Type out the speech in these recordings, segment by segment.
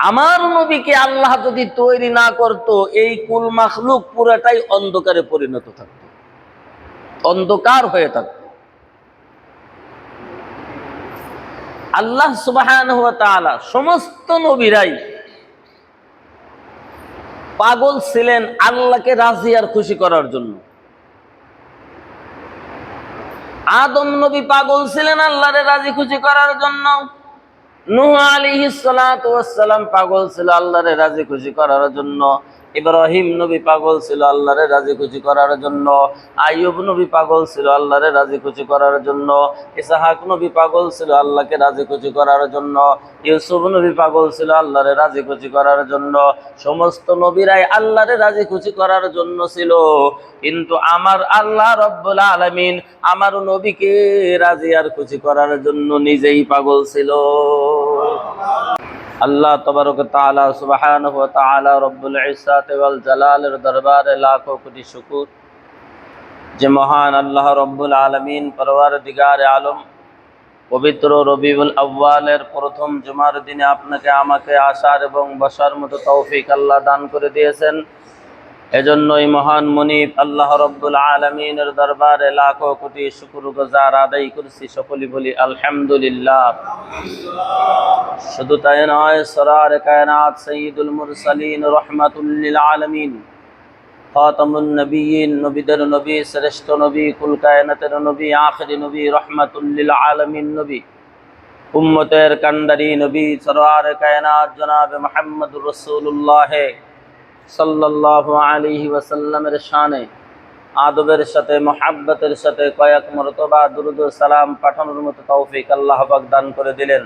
আমার নবীকে আল্লাহ যদি তৈরি না করত, এই কুল মাখলুক পুরাটাই অন্ধকারে পরিণত থাকত, অন্ধকার হয়ে থাকত। আল্লাহ সুবহানাহু ওয়া তাআলা সমস্ত নবীরাই পাগল ছিলেন আল্লাহকে রাজি আর খুশি করার জন্য। আদম নবী পাগল ছিলেন আল্লাহরে রাজি খুশি করার জন্য। নূহ আলাইহিস সালাতু ওয়াস সালাম পাগল ছিল আল্লাহরে রাজি খুশি করার জন্য। ইব্রাহিম নবী পাগল ছিল আল্লাহরে রাজি খুশি করার জন্য। আইয়ুব নবী পাগল ছিল আল্লাহরে রাজি খুশি করার জন্য। ইসহাক নবী পাগল ছিল আল্লাহকে রাজি খুশি করার জন্য। ইউসুফ নবী পাগল ছিল আল্লাহরে রাজি খুশি করার জন্য। সমস্ত নবীরাই আল্লাহরে রাজি খুশি করার জন্য ছিল। কিন্তু আমার আল্লাহ রব্বুল আলামিন আমার নবীকে রাজি আর খুশি করার জন্য নিজেই পাগল ছিল। আল্লাহ তাবারক ওয়া তাআলা সুবহানাহু ওয়া তাআলা রব্বুল ইজ্জাত ওয়াল জালালের দরবারে লাখো কোটি শুকর যে মহান আল্লাহ রব্বুল আলামিন পরওয়ারদিগারে আলম পবিত্র রবিউল আউয়ালের প্রথম জুমার দিনে আপনাকে আমাকে আসার এবং বসার মতো তৌফিক আল্লাহ দান করে দিয়েছেন। এজন্যই মহান মুনিব আল্লাহ রব্বুল আলামিনের দরবারে লাখো কোটি শুকরগুজার আদায় করছি। সকলেই বলি আলহামদুলিল্লাহ। শুধু তাই নয়, সরওয়ারে কায়নাত সাইয়্যিদুল মুরসালিন রাহমাতুল লিল আলামিন খাতামুন নবিয়্যিন, নবীদের নবী, শ্রেষ্ঠ নবী, কুল কায়নাতের নবী, আখিরি নবী, রাহমাতুল লিল আলামিন নবী, উম্মতের কান্ডারি নবী, সরওয়ারে কায়নাত জনাবে মুহাম্মদুর রাসূলুল্লাহ সাল্লাল্লাহু আলাইহি ওয়াসাল্লামের শানে আদবের সাথে মুহাব্বতের সাথে কয়েক মরতবা দুরূদ ও সালাম পাঠানোর মতো তৌফিক আল্লাহ পাক দান করে দিলেন।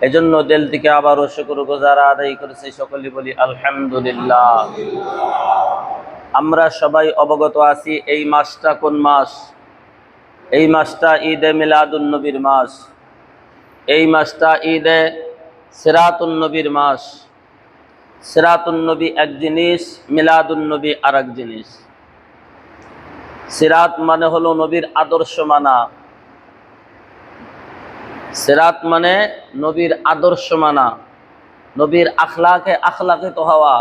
এজন্য দিল থেকে আবারও শুকরগুজার আদায় করেছি। সকলেই বলি আলহামদুলিল্লাহ। আমরা সবাই অবগত আছি এই মাসটা কোন মাস। এই মাসটা ঈদে মিলাদুন নবীর মাস। এই মাসটা ঈদে সিরাতুন নবীর মাস। সিরাতুন নবী এক জিনিস, মিলাদুন নবী আর এক জিনিস। সিরাত মানে হলো নবীর আদর্শ মানা। সিরাত মানে নবীর আদর্শ মানা, নবীর আখলাকিত হওয়া।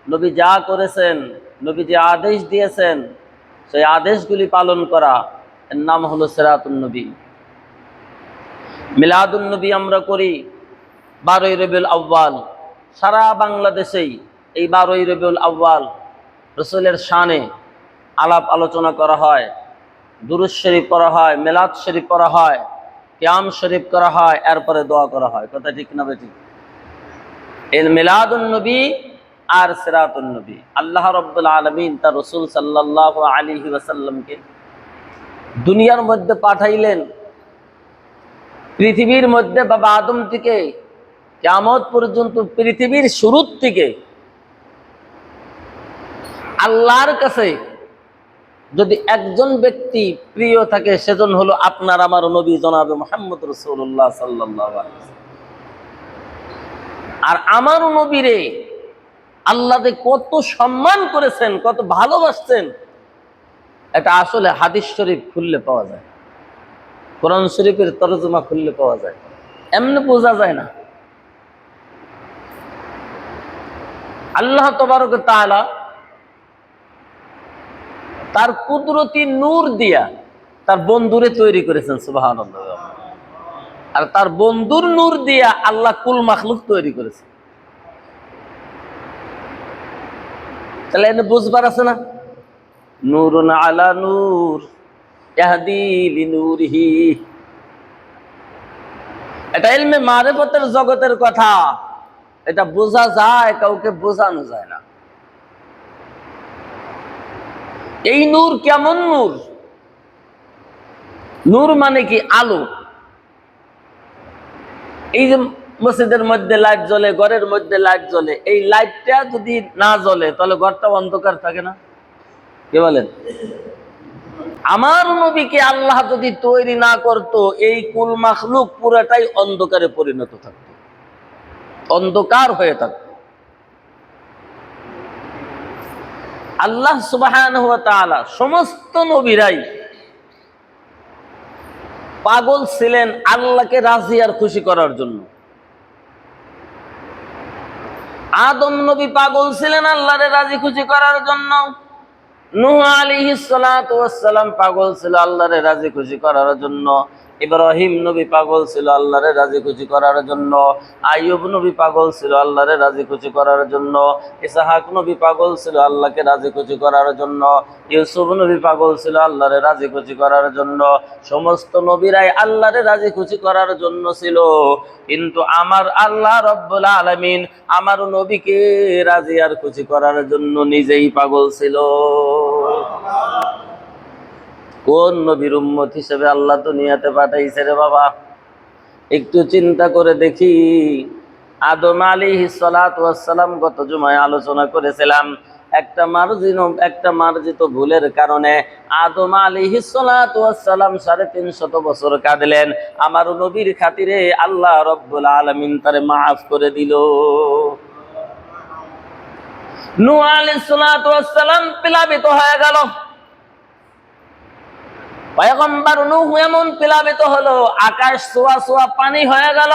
নবী যা করেছেন, নবী যে আদেশ দিয়েছেন সেই আদেশগুলি পালন করা, এর নাম হলো সিরাতুন নবী। মিলাদুন নবী আমরা করি 12ই রবিউল আউয়াল। সারা বাংলাদেশেই এই 12ই রবিউল আউয়াল রাসূলের শানে আলাপ আলোচনা করা হয়, দুরূদ শরীফ পড়া হয়, মিলাদ শরীফ পড়া হয়, কিয়াম শরীফ করা হয়, এরপরে দোয়া করা হয়। কথা ঠিক না বেঠিক? এই মিলাদুন নবী আর সিরাতুন নবী আল্লাহ রাব্বুল আলামিন তার রাসূল সাল্লাল্লাহু আলাইহি ওয়াসাল্লামকে দুনিয়ার মধ্যে পাঠাইলেন। পৃথিবীর মধ্যে বাবা আদম থেকে কিয়ামত পর্যন্ত, পৃথিবীর শুরু থেকে আল্লাহর কাছে যদি একজন ব্যক্তি প্রিয় থাকে, সেজন হলো আপনার আমার নবী জনাবে মুহাম্মদ রাসূলুল্লাহ সাল্লাল্লাহু আলাইহি ওয়াসাল্লাম। আর আমার নবীরে আল্লাহ যে কত সম্মান করেছেন, কত ভালোবাসছেন, এটা আসলে হাদিস শরীফ খুললে পাওয়া যায়, কোরআন শরীফের তরজমা খুললে পাওয়া যায়, এমনি বোঝা যায় না। আল্লাহ তাবারক ওয়া তাআলা তার কুদরতি নূর দিয়া তার বন্ধুরে তৈরি করেছেন, সুবহানাল্লাহ। আর তার বন্ধুর নূর দিয়া আল্লাহ কুল মাখলুক তৈরি করেছেন। তাহলে এনে বুঝবার আছে না? নূরুন আলা নূর ইয়াহদি লিনূরিহি। এটা ইলমে মারিফতের জগতের কথা। এটা বোঝা যায়, কাউকে বোঝানো যায় না। এই নূর কেমন নূর? নূর মানে কি? আলো। এই যে মসজিদের মধ্যে লাইট জ্বলে, ঘরের মধ্যে লাইট জ্বলে, এই লাইটটা যদি না জ্বলে তাহলে ঘরটা অন্ধকার থাকে না? কি বলেন? আমার নবীকে আল্লাহ যদি তৈরি না করত, এই কুল মাখলুক পুরাটাই অন্ধকারে পরিণত থাকত, অন্ধকার হয়ে থাকত। আল্লাহ সুবহানাহু ওয়া তাআলা সমস্ত নবীরাই পাগল ছিলেন আল্লাহকে রাজি আর খুশি করার জন্য। আদম নবী পাগল ছিলেন আল্লাহরে রাজি খুশি করার জন্য। নূহ আলাইহিস সালাতু ওয়াস সালাম পাগল ছিল আল্লাহরে রাজি খুশি করার জন্য। ইব্রাহিম নবী পাগল ছিল আল্লাহরে রাজি খুশি করার জন্য। আইয়ুব নবী পাগল ছিল আল্লাহরে রাজি খুশি করার জন্য। ইসহাক নবী পাগল ছিল আল্লাহকে রাজি খুশি করার জন্য। ইউসুফ নবী পাগল ছিল আল্লাহরে রাজি খুশি করার জন্য। সমস্ত নবীরাই আল্লাহরে রাজি খুশি করার জন্য ছিল, কিন্তু আমার আল্লাহ রব্বুল আলামিন আমার নবীকে রাজি আর খুশি করার জন্য নিজেই পাগল ছিল। কোন নবীর উম্মত হিসেবে আল্লাহ দুনিয়াতে পাঠাইছে রে বাবা? একটু চিন্তা করে দেখি। আদম আলাইহিস সালাতু ওয়াস সালাম গত জুমায় আলোচনা করেছিলাম, একটা মার্জিত ভুলের কারণে আদম আলাইহিস সালাতু ওয়াস সালাম 350 বছর কাঁদলেন। আমার নবীর খাতিরে আল্লাহ রব্বুল আলামিন তারে মাফ করে দিল। নূহ আলাইহিস সালাতু ওয়াস সালাম প্লাবিত হয়ে গেল। পয়গম্বর নূহ এমন প্লাবিত হলো, আকাশ সোয়া সোয়া পানি হয়ে গেল।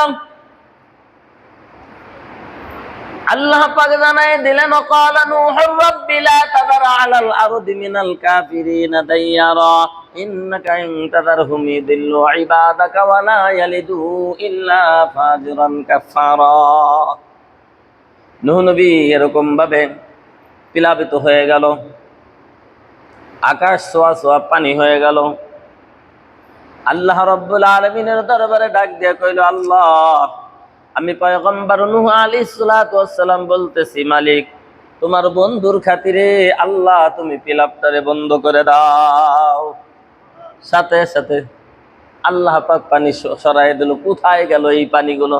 আল্লাহ পাক জানায় দিলেন, ওয়াকালা নূহু রাব্বি লা তাযার আলাল আরদি মিনাল কাফিরিনা দাইয়ারা ইন্নাকা ইন তাযারহুম ইযিল্লু ইবাদাকা ওয়া লা ইয়ালিদু ইল্লা ফাজিরান কাফারা। নূহ নবী এরকম ভাবে প্লাবিত হয়ে গেল, আকাশ সোয়া সোয়া পানি হয়ে গেল। আল্লাহ রব্বুল আলামিনের দরবারে ডাক দিয়ে কইল, আল্লাহ, আমি পয়গম্বর নূহ আলাইহিস সালাতু ওয়াস সালাম বলতেছি, মালিক তোমার বন্ধুর খাতিরে আল্লাহ তুমি পিলাপটারে বন্ধ করে দাও। সাথে সাথে আল্লাহ পাক পানি সরাই দিল। কোথায় গেল এই পানিগুলো?